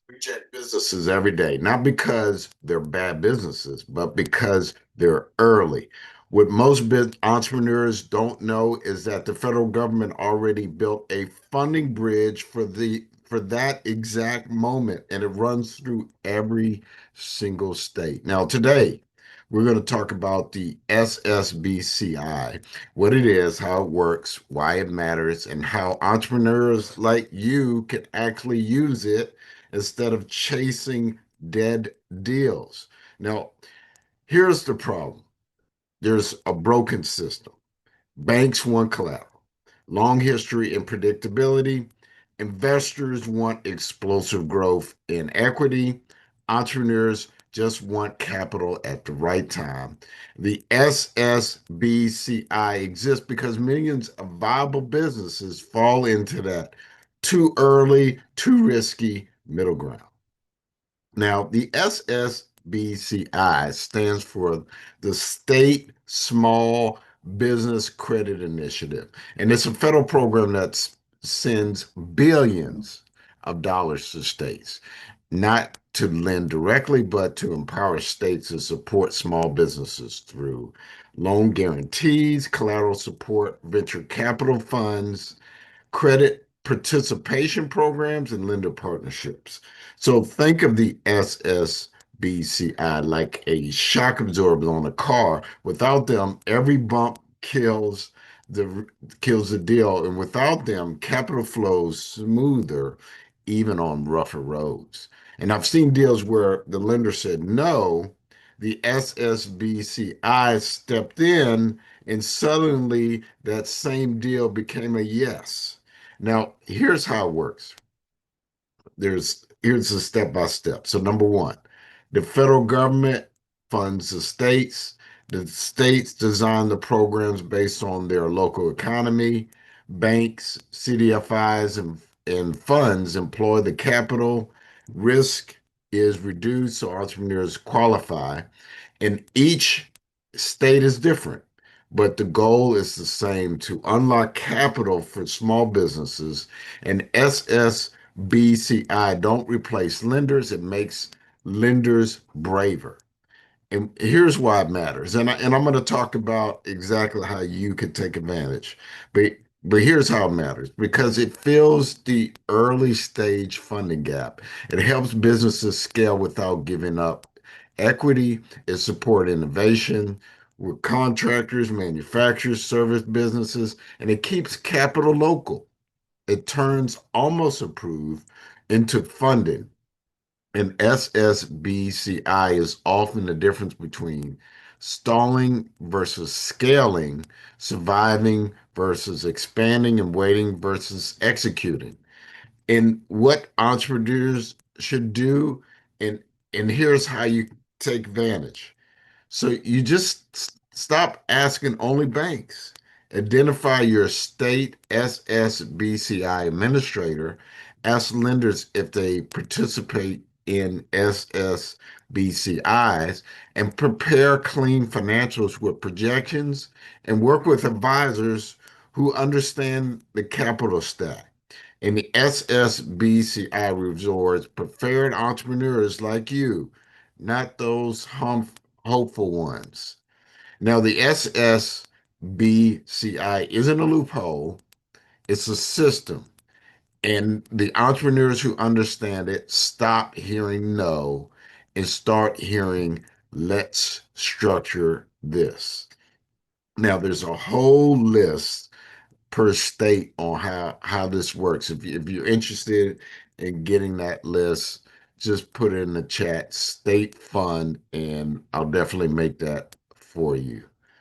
Reject businesses every day, not because they're bad businesses, but because they're early. What most entrepreneurs don't know is that the federal government already built a funding bridge for that exact moment, and it runs through every single state. Now, today, we're going to talk about the SSBCI, what it is, how it works, why it matters, and how entrepreneurs like you can actually use it instead of chasing dead deals. Now, here's the problem. There's a broken system. Banks want collateral, long history and predictability. Investors want explosive growth in equity. Entrepreneurs just want capital at the right time. The SSBCI exists because millions of viable businesses fall into that too early, too risky middle ground. Now, the SSBCI stands for the State Small Business Credit Initiative, and it's a federal program that sends billions of dollars to states, not to lend directly, but to empower states to support small businesses through loan guarantees, collateral support, venture capital funds, credit participation programs, and lender partnerships. So think of the SSBCI like a shock absorber on a car. Without them, every bump the kills the deal, and without them, capital flows smoother, even on rougher roads. And I've seen deals where the lender said no, the SSBCI stepped in, and suddenly that same deal became a yes. Now, here's how it works. Here's a step by step. So number one, the federal government funds the states. The states design the programs based on their local economy. Banks, CDFIs, and funds employ the capital. Risk is reduced so entrepreneurs qualify. And each state is different, but the goal is the same: to unlock capital for small businesses. And SSBCI don't replace lenders, it makes lenders braver. And here's why it matters. And I'm going to talk about exactly how you could take advantage. But but here's how it matters: because it fills the early stage funding gap. It helps businesses scale without giving up equity. It supports innovation with contractors, manufacturers, service businesses, and it keeps capital local. It turns almost approved into funding. And SSBCI is often the difference between stalling versus scaling, surviving versus expanding, and waiting versus executing. And what entrepreneurs should do, and and here's how you take advantage. So you just stop asking only banks. Identify your state SSBCI administrator. Ask lenders if they participate in SSBCIs, and prepare clean financials with projections, and work with advisors who understand the capital stack. And the SSBCI rewards prepared entrepreneurs like you, not those hopeful ones. Now, the SSBCI isn't a loophole, it's a system. And the entrepreneurs who understand it stop hearing no and start hearing, let's structure this. Now, there's a whole list per state on how this works. If you're interested in getting that list, just put it in the chat, state fund, and I'll definitely make that for you.